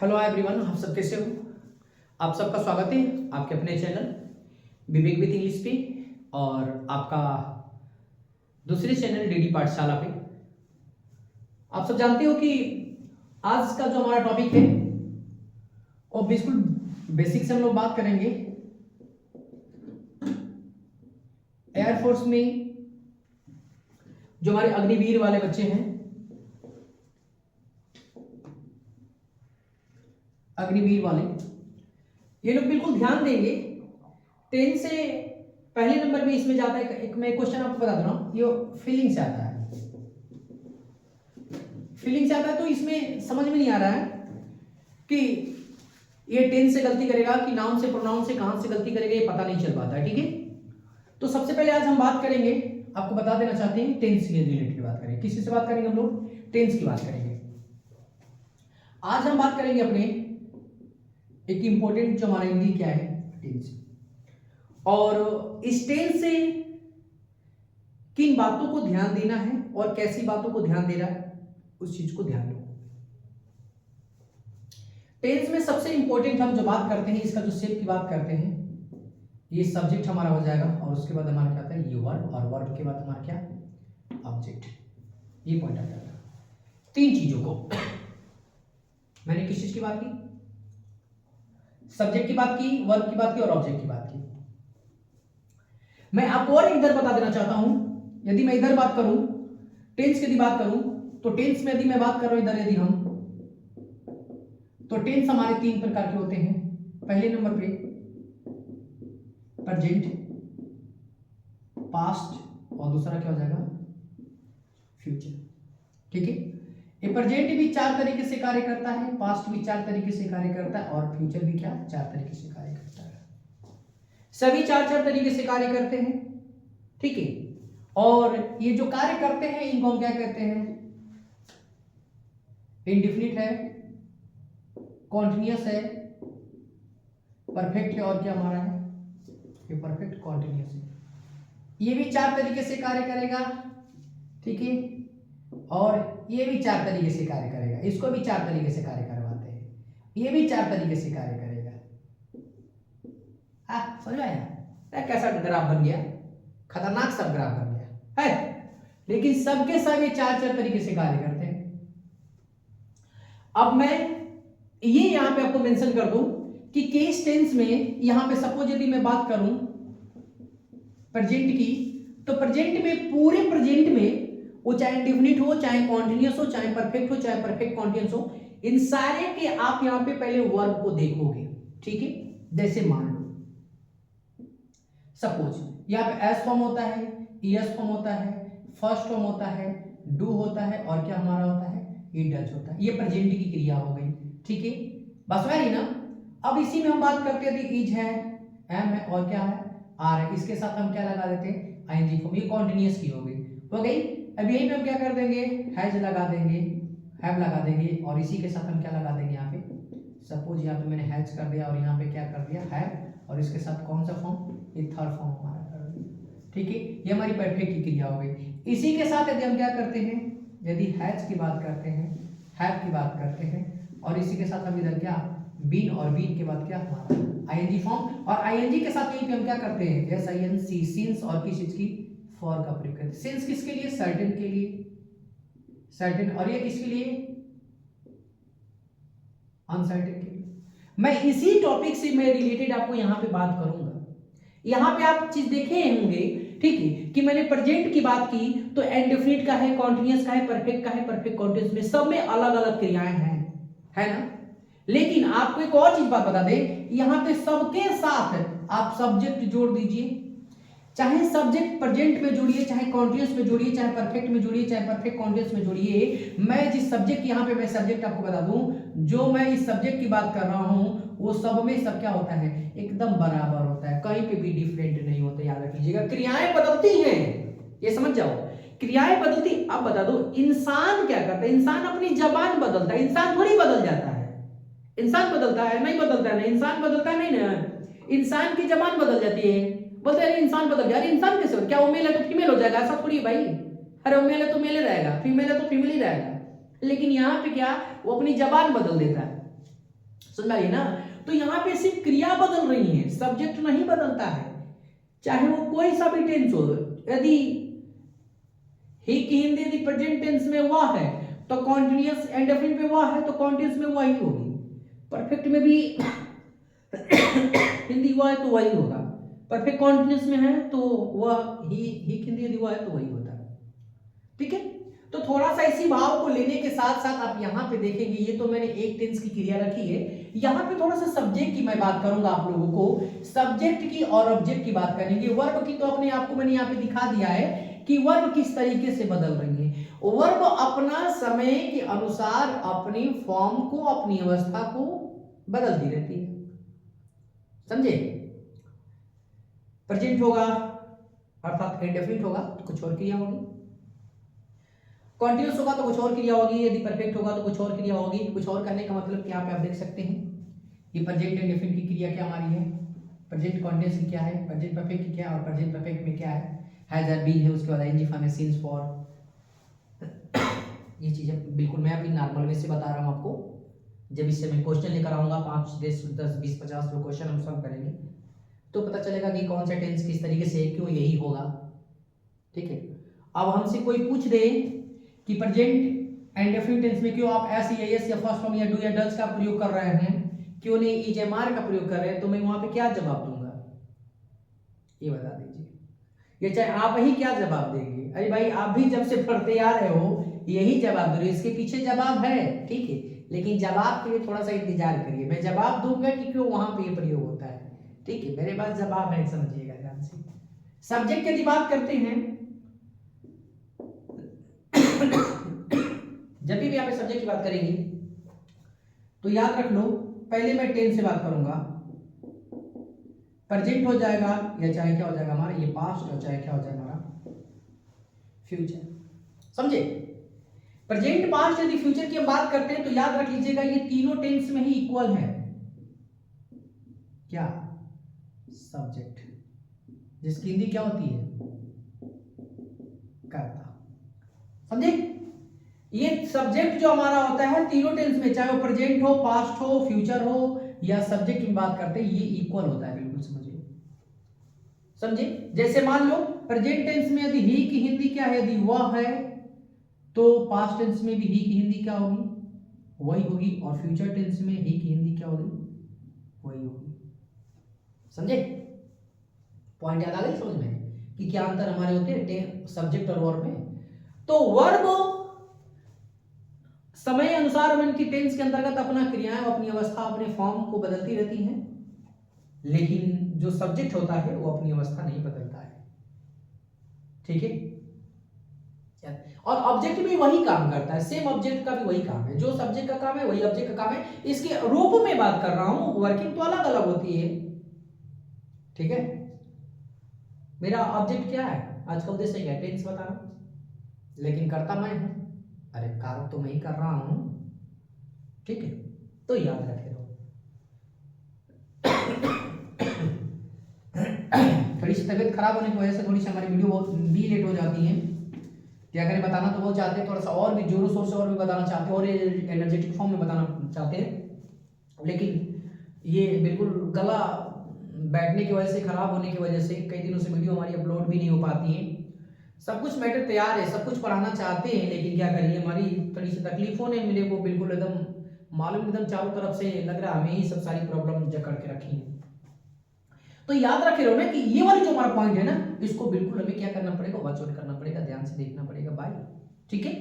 Hello everyone, आप सब कैसे हो। आप सबका स्वागत है आपके अपने चैनल विवेक विद इंग्लिश पे और आपका दूसरे चैनल डीडी पाठशाला पे। आप सब जानते हो कि आज का जो हमारा टॉपिक है वो बिल्कुल बेसिक से हम लोग बात करेंगे एयरफोर्स में जो हमारे अग्निवीर वाले बच्चे हैं, अग्निवीर वाले, ये लोग बिल्कुल ध्यान देंगे। 10 से पहले नंबर में इसमें जाता है एक, मैं क्वेश्चन आपको बता दूं ना, ये फीलिंग से आता है, फीलिंग से आता है। तो इसमें समझ में नहीं आ रहा है कि ये 10 से गलती करेगा कि नाउन से प्रोनाउन से कहां से गलती करेगा, ये पता नहीं चल पाता है। ठीक है, तो सबसे पहले आज हम बात करेंगे, आपको बता देना चाहते हैं टेंस से रिलेटेड बात करेंगे। किसी से बात करेंगे हम लोग? टेंस की बात करेंगे। आज हम बात करेंगे अपने एक इंपॉर्टेंट जो हमारा हिंदी क्या है, टेंस। और इस टेंस से किन बातों को ध्यान देना है और कैसी बातों को ध्यान देना है, उस चीज को ध्यान दो। टेंस में सबसे इंपॉर्टेंट हम जो बात करते हैं, इसका जो शेप की बात करते हैं, ये सब्जेक्ट हमारा हो जाएगा और उसके बाद हमारा क्या आता है, ये वर्ब, और वर्ब के बाद हमारा क्या, ऑब्जेक्ट। ये पॉइंट आ जाएगा। तीन चीजों को मैंने किस चीज की बात की, सब्जेक्ट की बात की, वर्ब की बात की और ऑब्जेक्ट की बात की। मैं आपको और इधर बता देना चाहता हूं, यदि मैं इधर बात करूं, टेंस की यदि बात करूं, तो टेंस में यदि मैं बात कर रहा हूं इधर यदि हम, तो टेंस हमारे तीन प्रकार के होते हैं। पहले नंबर पे प्रेजेंट, पास्ट और दूसरा क्या हो जाएगा, फ्यूचर। ठीक है, ये प्रेजेंट भी चार तरीके से कार्य करता है, पास्ट भी चार तरीके से कार्य करता है और फ्यूचर भी क्या, चार तरीके से कार्य करता है। सभी चार चार तरीके से कार्य करते हैं। ठीक है, और ये जो कार्य करते हैं इनको हम क्या कहते हैं, इंडेफिनिट है, कॉन्टिन्यूअस है, परफेक्ट है और क्या हमारा है, ये परफेक्ट कॉन्टिन्यूअस है। ये भी चार तरीके से कार्य करेगा। ठीक है, और ये भी चार तरीके से कार्य करेगा, इसको भी चार तरीके से कार्य करवाते हैं, ये भी चार तरीके से कार्य करेगा। समझ में आया कैसा ग्राफ बन गया, खतरनाक सब ग्राफ बन गया है, लेकिन सबके सब ये चार चार तरीके से कार्य करते हैं। अब मैं ये यहां पे आपको मेंशन कर दूं कि केस टेंस में यहां पे सपोज यदि मैं बात करूं प्रेजेंट की, तो प्रेजेंट में, पूरे प्रेजेंट में, वो चाहे इंडेफिनिट हो, चाहे कॉन्टिन्यूअस हो, चाहे परफेक्ट हो, चाहे परफेक्ट कॉन्टिन्यूअस हो, इन सारे के आप यहां पे पहले वर्ब को देखोगे। ठीक है, जैसे मान लो सपोज यहां पे एस फॉर्म होता है, ईएस फॉर्म होता है, फर्स्ट फॉर्म होता है, डू होता है और क्या हमारा होता है, ये डज होता है। ये प्रेजेंट की क्रिया हो गई। ठीक है, बस वही ना। अब इसी में हम बात करते हैं, इज है, एम है और क्या है, आर है। इसके साथ हम क्या लगा देते हैं, आईएनजी फॉर्म। ये कॉन्टिन्यूअस की हो गई। अब यही पे हम क्या कर देंगे, हैज लगा देंगे, हैव लगा देंगे और इसी के साथ हम क्या लगा देंगे, यहाँ पे सपोज यहाँ पे मैंने हैज कर दिया और यहाँ पे क्या कर दिया, हैव, और इसके साथ कौन सा फॉर्म, ये थर्ड फॉर्म हमारा कर दिया। ठीक है, ये हमारी परफेक्ट की क्रिया हो गई। इसी के साथ यदि हम क्या करते हैं, यदि हैज की बात करते हैं, हैव की बात करते हैं और इसी के साथ हम इधर क्या, बीन, और बीन के बाद क्या हमारा आईएनजी फॉर्म, और आईएनजी के साथ यहीं पे हम क्या करते हैं, एसआईएनसी, सिंस, और किस चीज की, फॉर का प्रयोग करते हैं। सिंस किसके लिए, सर्टेन के लिए, सर्टेन, और ये किसके लिए, अनसर्टेन के लिए। मैं इसी टॉपिक से मैं रिलेटेड आपको यहां पे बात करूंगा। यहां पे आप चीज देखे होंगे, ठीक है, कि मैंने प्रेजेंट की बात की तो इंडेफिनिट का है, कॉन्टिन्यूअस का है, परफेक्ट का है, परफेक्ट कॉन्टिन्यूअस में सब में अलग अलग क्रियाएं हैं, है ना। लेकिन आपको एक और चीज बात बता दें, यहां पे सबके साथ आप सब्जेक्ट जोड़ दीजिए, चाहे सब्जेक्ट प्रेजेंट में जोड़िए, चाहे कॉन्टिन्यूअस में जोड़िए, चाहे परफेक्ट में जोड़िए, चाहे परफेक्ट कॉन्टिन्यूअस में जोड़िए। मैं जिस सब्जेक्ट, यहां पे मैं सब्जेक्ट आपको बता दूं, जो मैं इस सब्जेक्ट की बात कर रहा हूं वो सब में सब क्या होता है, एकदम बराबर होता है, कहीं पे भी डिफरेंट नहीं होता। याद रखिएगा, क्रियाएं बदलती हैं, ये समझ जाओ, क्रियाएं बदलती। अब बता दो इंसान क्या करता है, इंसान अपनी जबान बदलता है, इंसान थोड़ी बदल जाता है। इंसान बदलता है, नहीं बदलता है, इंसान बदलता नहीं ना, इंसान की जबान बदल जाती है, बोलते हैं इंसान बदल गया। अरे इंसान कैसे, क्या वो मेल है तो फीमेल हो जाएगा, ऐसा थोड़ी है भाई। अरे वो मेल है तो मेल ही रहेगा, फीमेल है तो फीमेल ही रहेगा। लेकिन यहाँ पे क्या, वो अपनी जबान बदल देता है, समझ में आई ना। तो यहाँ पे सिर्फ क्रिया बदल रही है, सब्जेक्ट नहीं बदलता है, चाहे वो कोई सा भी टेंस हो। यदि ही की हिंदी यदि प्रेजेंट टेंस में हुआ है तो कॉन्टिन्यूअस इंडेफिनिट में हुआ है तो कॉन्टिन्यूअस में वही होगी, परफेक्ट में भी हिंदी हुआ है तो वही होगा, परफेक्ट कॉन्टिन्यूअस में है तो वह ही हिंदी यदि हुआ है तो वही होता है। ठीक है, तो थोड़ा सा इसी भाव को लेने के साथ साथ आप यहाँ पे देखेंगे, ये तो मैंने एक टेंस की क्रिया रखी है, यहाँ पे थोड़ा सा सब्जेक्ट की मैं बात करूंगा आप लोगों को, सब्जेक्ट की और ऑब्जेक्ट की बात करेंगे। वर्ब की तो अपने आप को मैंने यहाँ पे दिखा दिया है कि वर्ब किस तरीके से बदल रही है। वर्ब अपना समय के अनुसार अपनी फॉर्म को, अपनी अवस्था को बदलती रहती है, समझे। प्रेजेंट होगा अर्थात इंडेफिनिट होगा तो कुछ और क्रिया होगी, कॉन्टिन्यूअस होगा तो कुछ और क्रिया होगी, यदि परफेक्ट होगा तो कुछ और क्रिया होगी। कुछ और करने का मतलब यहाँ पे आप देख सकते हैं ये प्रेजेंट इंडेफिनिट की क्रिया क्या हमारी है, प्रेजेंट कॉन्टिन्यूअस की क्या है, प्रेजेंट परफेक्ट की क्या है, और प्रेजेंट परफेक्ट में क्या है, हैज आर बीन है, उसके बाद आईएनजी फॉर्म है, सीन्स फॉर। ये चीजें बिल्कुल मैं अभी नॉर्मल वे से बता रहा हूँ आपको, जब इससे मैं क्वेश्चन लेकर आऊंगा 5 10 20 50 जो क्वेश्चन हम सॉल्व करेंगे तो पता चलेगा कि कौन सा टेंस किस तरीके से, क्यों यही होगा। ठीक है, अब हमसे कोई पूछ दे कि प्रेजेंट इंडेफिनिट टेंस में क्यों आप एस या एस या फर्स्ट फॉर्म या डू या डज का प्रयोग कर रहे हैं, क्यों नहीं इज एम आर का प्रयोग कर रहे हैं, तो मैं वहां पे क्या जवाब दूंगा ये बता दीजिए, ये चाहे आप ही क्या जवाब देंगे। अरे भाई आप भी जब से पढ़ते आ रहे हो यही जवाब दे रहे हो, इसके पीछे जवाब है, ठीक है, लेकिन जवाब के लिए थोड़ा सा इंतजार करिए, मैं जवाब दूंगा कि क्यों वहां पे ये प्रयोग होता है। ठीक है, मेरे पास जवाब है, समझिएगा ध्यान से। सब्जेक्ट की बात करते हैं, जब भी यहाँ पे सब्जेक्ट की बात करेंगे तो याद रख लो, पहले मैं टेंस से बात करूंगा, प्रेजेंट हो जाएगा या चाहे क्या हो जाएगा हमारा ये पास्ट, और चाहे क्या हो जाएगा हमारा फ्यूचर, समझे। प्रेजेंट, पास्ट यदि फ्यूचर की हम बात करते हैं तो याद रख लीजिएगा ये तीनों टेंस में ही इक्वल है, क्या, सब्जेक्ट, जिसकी हिंदी क्या होती है, कर्ता, समझे। ये सब्जेक्ट जो हमारा होता है तीनों टेंस में, चाहे वो प्रेजेंट हो, पास्ट हो, फ्यूचर हो या सब्जेक्ट की बात करते हैं, ये इक्वल होता है, बिल्कुल समझिए, समझे। जैसे मान लो प्रेजेंट टेंस में यदि ही की हिंदी क्या है, यदि वह है, तो पास्ट टेंस में भी ही की हिंदी क्या होगी, वही होगी, और फ्यूचर टेंस में ही की हिंदी क्या होगी, वही होगी, समझे। पॉइंट याद आ गई समझ में कि क्या अंतर हमारे होते हैं सब्जेक्ट और वर्ब में। तो वर्ब समय अनुसार उनकी टेंस के अंतर्गत अपना क्रियाएं, अपनी अवस्था, अपने फॉर्म को बदलती रहती हैं, लेकिन जो सब्जेक्ट होता है वो अपनी अवस्था नहीं बदलता है, ठीक है। और ऑब्जेक्ट भी वही काम करता है, सेम ऑब्जेक्ट का भी वही काम है, जो सब्जेक्ट का काम है वही ऑब्जेक्ट का काम है। इसके रूप में बात कर रहा हूं, वर्किंग तो अलग अलग होती है, ठीक है। मेरा ऑब्जेक्ट क्या है, आज का उद्देश्य क्या है, टेंस बताना, लेकिन करता मैं हूं, अरे कार्य तो मैं ही कर रहा हूं, ठीक है। तो याद रखे रहो। थोड़ी सी तबीयत खराब होने की वजह से थोड़ी सी हमारी वीडियो बहुत भी लेट हो जाती है, क्या करें, बताना तो वो चाहते हैं, थोड़ा सा और भी जोरों शोर से और भी बताना चाहते हैं, और एनर्जेटिक फॉर्म में बताना चाहते हैं, लेकिन ये बिल्कुल गला बैठने की वजह से, खराब होने की वजह से कई दिनों से वीडियो हमारी अपलोड भी नहीं हो पाती है। सब कुछ मैटर तैयार है, सब कुछ पढ़ाना चाहते हैं, लेकिन क्या करिए, हमारी थोड़ी सी तकलीफों ने मेरे को बिल्कुल एकदम मालूम, एकदम चारों तरफ से लग रहा है हमें ही सब सारी प्रॉब्लम जकड़ के रखी है। तो याद रखे रहो ना कि ये वाली जो हमारा पॉइंट है ना, इसको बिल्कुल हमें क्या करना पड़ेगा, वॉच आउट करना पड़ेगा, ध्यान से देखना पड़ेगा भाई, ठीक है।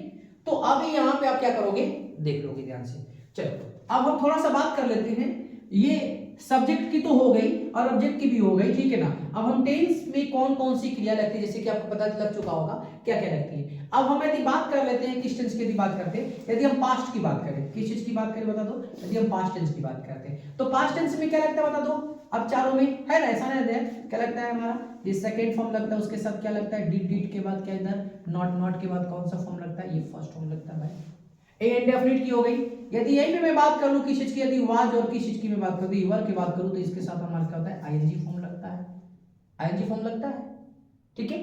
तो अब यहाँ पे आप क्या करोगे, देख लोगे ध्यान से। चलो अब हम थोड़ा सा बात कर लेते हैं, ये सब्जेक्ट की तो हो गई और ऑब्जेक्ट की भी हो गई, ठीक है ना। अब हम टेंस में कौन कौन सी क्रिया लगती है, जैसे कि आपको पता लग चुका होगा क्या क्या लगती है। अब हम यदि बात कर लेते हैं किस टेंस की यदि बात करते हैं, यदि हम पास्ट की बात करें, किस चीज की बात करें बता दो, यदि हम पास्ट टेंस की बात करते हैं तो पास्ट टेंस में क्या लगता है बता दो। अब चारों में है ना, ऐसा नहीं है, क्या लगता है हमारा, ये सेकेंड फॉर्म लगता है, उसके साथ क्या लगता है, डिड के बाद क्या, इधर नॉट के बाद कौन सा फॉर्म लगता है, ये फर्स्ट फॉर्म लगता है भाई, इंडेफिनिट की हो गई। यदि यही पे मैं बात कर लूं किस चीज की, यदि वाज और किस चीज की मैं बात करूं, वर की बात करूं, तो इसके साथ हमारा क्या होता है, आईएनजी फॉर्म लगता है, आईएनजी फॉर्म लगता है, ठीक है।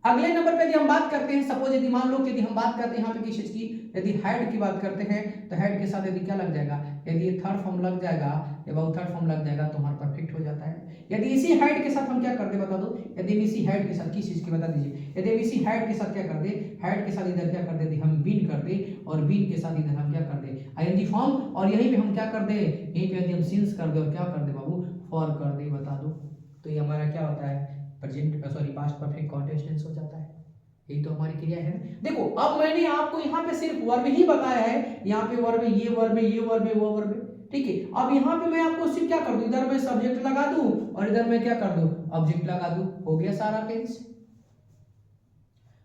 अगले नंबर पे यदि हम बात करते हैं, सपोज यदि मान लो कि यदि हम बात करते हैं यहाँ पे किस चीज की, यदि हेड की बात करते हैं तो हेड के साथ यदि क्या लग जाएगा, यदि ये थर्ड फॉर्म लग जाएगा या थर्ड फॉर्म लग जाएगा तो हमारा परफेक्ट हो जाता है। यदि इसी हेड के साथ हम क्या करते बता दो, यदि इसी हेड के साथ किस चीज की बता दीजिए, यदि इसी हेड के साथ क्या कर दे, हेड के साथ इधर क्या कर दे, हम बीन कर दे और बीन के साथ इधर हम क्या कर दे आईएनजी फॉर्म, और यहीं पे हम क्या कर दे, यहीं पे यदि हम सिंस कर दे और क्या कर दे बाबू फॉर कर दे, बता दो। तो ये हमारा क्या होता है, present sorry past perfect continuous हो जाता है। यही तो हमारी क्रिया है। देखो अब मैंने आपको यहाँ पे सिर्फ वर्ब ही बताया है, यहाँ पे वर्ब है, ये वर्ब है, ये वर्ब है, वो वर्ब है, ठीक है। अब यहाँ पे मैं आपको सिर्फ क्या कर दूं, इधर मैं सब्जेक्ट लगा दूं और इधर मैं क्या कर दूं, ऑब्जेक्ट लगा दूं, हो गया सारा टेंस,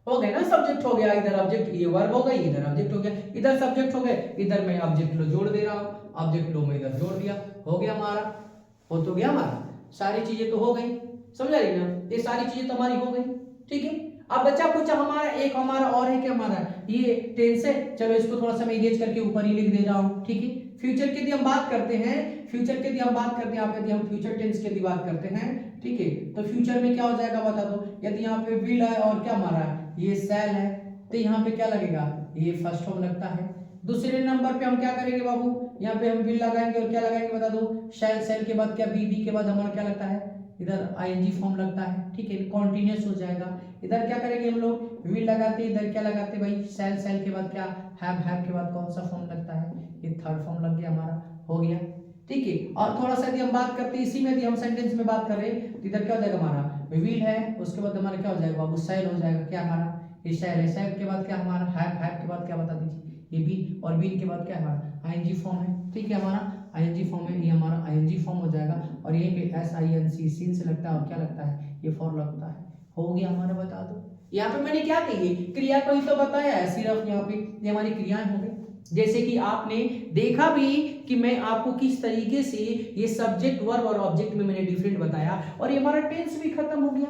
हो गया ना, सब्जेक्ट हो गया, इधर ऑब्जेक्ट, ये वर्ब हो गई, इधर ऑब्जेक्ट हो गया, इधर सब्जेक्ट हो गए, इधर मैं ऑब्जेक्ट लो जोड़ दे रहा हूँ, ऑब्जेक्ट लो मैं इधर जोड़ दिया, हो गया हमारा, हो तो गया हमारा, सारी चीजें तो हो गई, समझा रही ना, ये सारी चीजें तो हमारी हो गई, ठीक है। अब बच्चा पूछा हमारा एक हमारा और है कि हमारा ये टेंस है, चलो इसको थोड़ा सा मैं इरेज करके ऊपर ही लिख दे रहा हूँ, ठीक है। फ्यूचर की यदि हम बात करते हैं, फ्यूचर की यदि हम बात करते हैं, आप यदि हम फ्यूचर टेंस की यदि बात करते हैं, ठीक है, तो फ्यूचर में क्या हो जाएगा बता दो, यदि यहाँ पे विल है और क्या हमारा ये शैल है, तो यहाँ पे क्या लगेगा, ये फर्स्ट फॉर्म लगता है। दूसरे नंबर पे हम क्या करेंगे बाबू, यहाँ पे हम विल लगाएंगे और क्या लगाएंगे बता दो, शैल, शैल के बाद क्या बी के बाद हमारा क्या लगता है, इधर आईएनजी फॉर्म लगता है, ठीक है, कॉन्टिन्यूअस हो जाएगा। इधर क्या करेंगे हम लोग, विल लगाते, इधर क्या लगाते भाई, शैल, शैल के बाद क्या हैव के बाद कौन सा फॉर्म लगता है, ये थर्ड फॉर्म लग गया हमारा, हो गया, ठीक है। और थोड़ा सा यदि हम बात करते हैं इसी में, यदि हम सेंटेंस में बात करें तो इधर क्या हो जाएगा हमारा विल है, उसके बाद हमारा क्या हो जाएगा बाबू शैल हो जाएगा, क्या हमारा ये शैल है, शैल के बाद क्या हमारा हैव के बाद क्या बता दीजिए, ये बी, और बी के बाद क्या हमारा आईएनजी फॉर्म है, ठीक है, हमारा आईएनजी फॉर्म है, ये हमारा आईएनजी फॉर्म हो जाएगा, और यहीं पे S I N C scene से लगता है और क्या लगता है, ये फॉर लगता है, हो गया हमारा, बता दो। यहाँ पे मैंने क्या कही है, क्रिया को ही तो बताया है सिर्फ, यहाँ पे ये हमारी क्रियाएं हो गई। जैसे कि आपने देखा भी कि मैं आपको किस तरीके से ये सब्जेक्ट वर्ब और ऑब्जेक्ट में मैंने डिफरेंट बताया, और ये हमारा टेंस भी खत्म हो गया।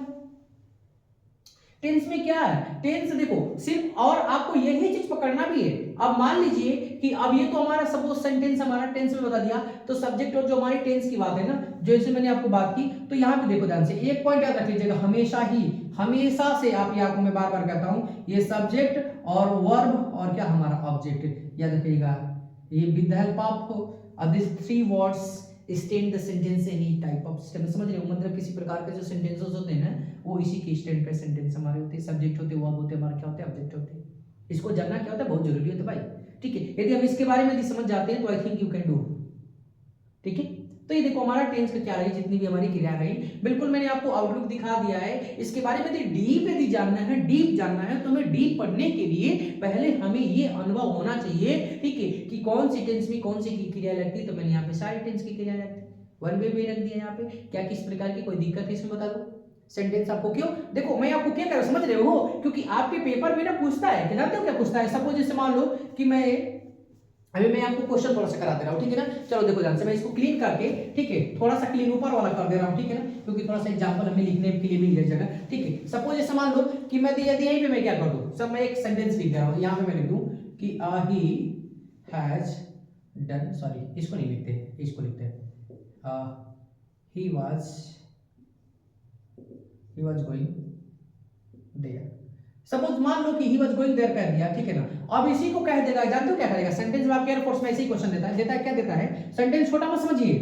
टेंस में क्या है, टेंस देखो सिर्फ, और आपको यही चीज पकड़ना भी है। अब मान लीजिए कि अब ये तो हमारा सपोज सेंटेंस हमारा टेंस में बता दिया, तो सब्जेक्ट और जो हमारी टेंस की बात है ना, जैसे मैंने आपको बात की, तो यहाँ पे देखो ध्यान से एक पॉइंट याद रख लीजिएगा, हमेशा ही, हमेशा से, आप आपको मैं बार बार कहता हूं, ये सब्जेक्ट और वर्ब और क्या हमारा ऑब्जेक्ट याद रखिएगा, ये with the help of this three words stand the sentence any type of system, समझ रहे हो, मतलब किसी प्रकार के जो सेंटेंसेस होते हैं ना, वो इसी के स्टैंड पे सेंटेंस हमारे होते हैं, सब्जेक्ट होते हैं, वर्ब होते हैं, हमारे क्या होते हैं, ऑब्जेक्ट होते हैं। इसको जानना क्या होता है, बहुत जरूरी होता है भाई, ठीक है। यदि हम इसके बारे में यदि समझ जाते हैं तो I think you can do, ठीक है। तो ये देखो हमारा टेंस का क्या रही, जितनी भी हमारी क्रिया रही, बिल्कुल मैंने आपको आउटलुक दिखा दिया है। इसके बारे में डीप यदि जानना है, डीप जानना है, तो हमें डीप पढ़ने के लिए पहले हमें ये अनुभव होना चाहिए, ठीक है, कि कौन सी टेंस में कौन सी क्रिया लगती है। तो मैंने यहाँ पे सारी टेंस की क्रिया लगती है, वन वे में रख दिया यहाँ पे, क्या किस प्रकार की कोई दिक्कत है इसमें बता दो। सेंटेंस आपको क्यों, देखो मैं आपको क्या कर रहा हूं, समझ रहे हो, क्योंकि आपके पेपर में ना पूछता है, जानते हो क्या पूछता है, सपोज जैसे मान लो कि अभी मैं आपको क्वेश्चन थोड़ा सा करा दे रहा हूं, ठीक है ना, चलो देखो ध्यान से, मैं इसको क्लीन करके, ठीक है, थोड़ा सा क्लीन ऊपर वाला कर दे रहा हूं, ठीक है ना, क्योंकि थोड़ा सा एग्जांपल हमें लिखने के लिए मिल गई जगह, ठीक है। सपोज जैसे मान लो कि मैं यदि यहीं पे मैं क्या कर दूं, सब मैं एक सेंटेंस लिख दे रहा हूं, यहां पे मैं लिख दूं कि ही हैज डन, सॉरी इसको नहीं लिखते, इसको लिखते हैं he was going there। Suppose मान लो कि he was going there कह दिया, ठीक है ना। अब इसी को कह देगा, जानते हो क्या करेगा, सेंटेंस में आपके एयरफोर्स में ऐसे ही क्वेश्चन देता है क्या देता है, सेंटेंस छोटा मत समझिए,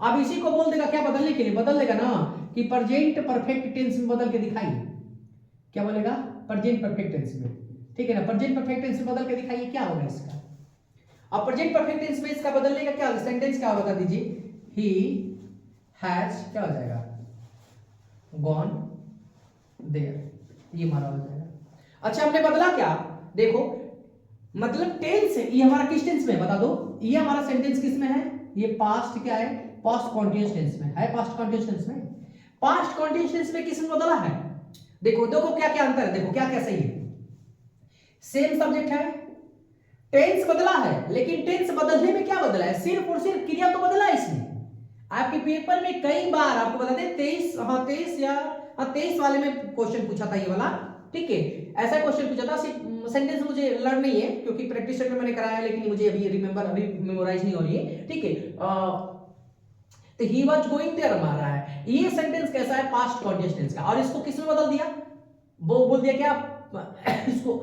अब इसी को बोल देगा क्या बदलने के लिए, बदल देगा ना कि प्रेजेंट परफेक्ट टेंस में बदल के दिखाइए, क्या बोलेगा, प्रेजेंट परफेक्ट टेंस में, ठीक है ना, प्रेजेंट परफेक्ट टेंस में बदल के दिखाइए, क्या होगा इसका। अब प्रेजेंट परफेक्ट टेंस में इसका बदलने का क्या सेंटेंस क्या बता दीजिए, he has क्या हो जाएगा, gone there, ये हमारा हो जाएगा। अच्छा हमने बदला क्या, देखो मतलब टेंस है, ये हमारा किस टेंस में बता दो, ये हमारा सेंटेंस किस में है, ये पास्ट क्या है, पास्ट कॉन्टिन्यूअस टेंस में है, पास्ट कॉन्टिन्यूअस टेंस में, पास्ट कॉन्टिन्यूअस टेंस में किस में बदला है, देखो देखो क्या क्या अंतर है, देखो क्या क्या सही है, सेम सब्जेक्ट है, टेंस बदला है, लेकिन टेंस बदलने में क्या बदला है, सिर्फ और सिर्फ क्रिया तो बदला है इसमें। आपके पेपर में कई बार आपको बता दें 23 वाले में क्वेश्चन पूछा था ये वाला, ठीक है, ऐसा क्वेश्चन पूछा था, सेंटेंस मुझे लर्न नहीं है क्योंकि प्रैक्टिस सेट में मैंने कराया, लेकिन मुझे अभी मेमोराइज नहीं हो रही है, ठीक है। तो ही वाज गोइंग देयर हमारा है, ये सेंटेंस कैसा है, पास्ट कॉन्टिन्यूअस टेंस का, और इसको किस में बदल दिया, वो बोल दिया क्या इसको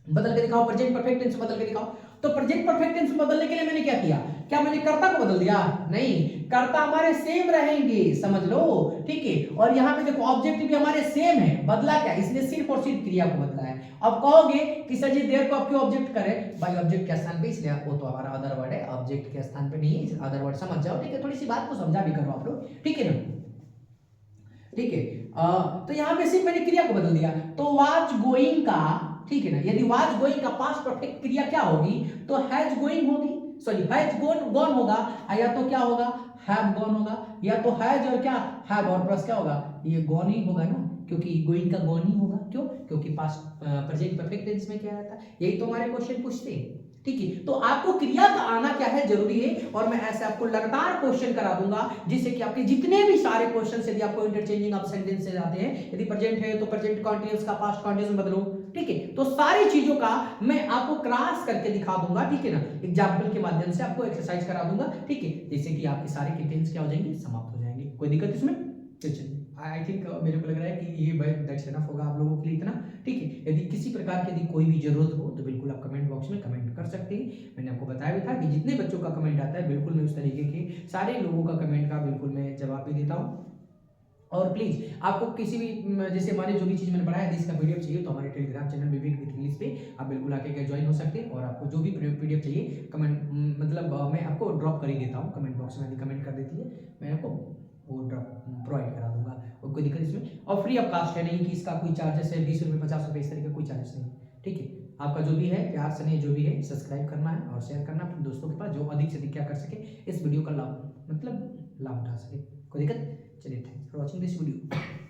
बदल के दिखाओ, प्रेजेंट परफेक्ट टेंस बदल के दिखाओ। तो प्रेजेंट परफेक्ट टेंस बदलने के लिए मैंने क्या किया, क्या मैंने कर्ता को बदल दिया? नहीं, कर्ता हमारे सेम रहेंगे, समझ लो, ठीक है। और यहाँ पे देखो ऑब्जेक्ट भी हमारे सेम है, बदला क्या, इसलिए सिर्फ और सिर्फ क्रिया को बदला है। अब कहोगे कि सर जी देयर को आप क्यों ऑब्जेक्ट करे? भाई ऑब्जेक्ट के स्थान पे, इसलिए वो तो हमारा अदर वर्ड है, ऑब्जेक्ट के स्थान पे नहीं है, अदर वर्ड समझ जाओ, ठीक है। थोड़ी सी बात को समझा भी करो आप लोग, ठीक है ना, ठीक है। तो यहाँ पे सिर्फ मैंने क्रिया को बदल दिया। तो वाज गोइंग का, ठीक है ना, यदि वाज गोइंग का पास्ट परफेक्ट क्रिया क्या होगी, तो हैज गोइंग होगी, सॉरी हैज गॉन होगा, या तो क्या होगा, हैव गॉन होगा, या तो हैज और क्या, हैव और प्लस क्या होगा, ये गॉन ही होगा ना, क्योंकि गोइंग का गॉन ही होगा। क्यों? क्योंकि पास्ट प्रेजेंट परफेक्ट टेंस में क्या रहता है, यही तो हमारे क्वेश्चन पूछते हैं, ठीक है। तो आपको क्रिया का आना क्या है जरूरी है, और मैं ऐसे आपको लगातार क्वेश्चन करा दूंगा, जिससे कि आपके जितने भी सारे क्वेश्चन यदि आपको इंटरचेंजिंग ऑफ सेंटेंस से आते हैं, यदि प्रेजेंट है तो प्रेजेंट कंटीन्यूअस का पास्ट कंटीन्यूअस में बदलो, ठीक है। तो सारी चीजों का मैं आपको क्रॉस करके दिखा दूंगा, ठीक है ना, एग्जाम्पल के माध्यम से आपको एक्सरसाइज करा दूंगा, ठीक है, जिससे कि आपके सारे टेंस क्या हो जाएंगे, समाप्त हो जाएंगे। कोई दिक्कत इसमें? चलिए, आई थिंक मेरे को लग रहा है कि ये दैट्स इनफ होगा आप लोगों के लिए इतना, ठीक है। यदि किसी प्रकार की यदि कोई भी जरूरत हो तो बिल्कुल आप कमेंट बॉक्स में कमेंट कर सकते हैं। मैंने आपको बताया भी था कि जितने बच्चों का कमेंट आता है बिल्कुल मैं उस तरीके के सारे लोगों का कमेंट का बिल्कुल मैं जवाब भी देता हूँ। और प्लीज आपको किसी भी जैसे हमारे जो भी चीज मैंने पढ़ाया इसका पीडीएफ चाहिए तो हमारे Telegram channel Vivek with English पे आप बिल्कुल आके ज्वाइन हो सकते हैं। और आपको जो भी पीडीएफ चाहिए कमेंट मतलब मैं आपको ड्रॉप कर ही देता हूँ कमेंट बॉक्स में, यदि कमेंट कर देती है मैं आपको वो ड्रॉप प्रोवाइड करा दूंगा, और कोई दिक्कत इसमें। और फ्री ऑफ कास्ट है, नहीं कि इसका कोई चार्जेस है 20 रुपये 50 रुपये, इस तरीके कोई चार्जेस नहीं, ठीक है। आपका जो भी है प्यार स्नेह जो भी है सब्सक्राइब करना है और शेयर करना अपने दोस्तों के पास, जो अधिक से अधिक क्या कर सके इस वीडियो का लाभ मतलब लाभ उठा सके। कोई दिक्कत? चलिए, thanks for watching this video.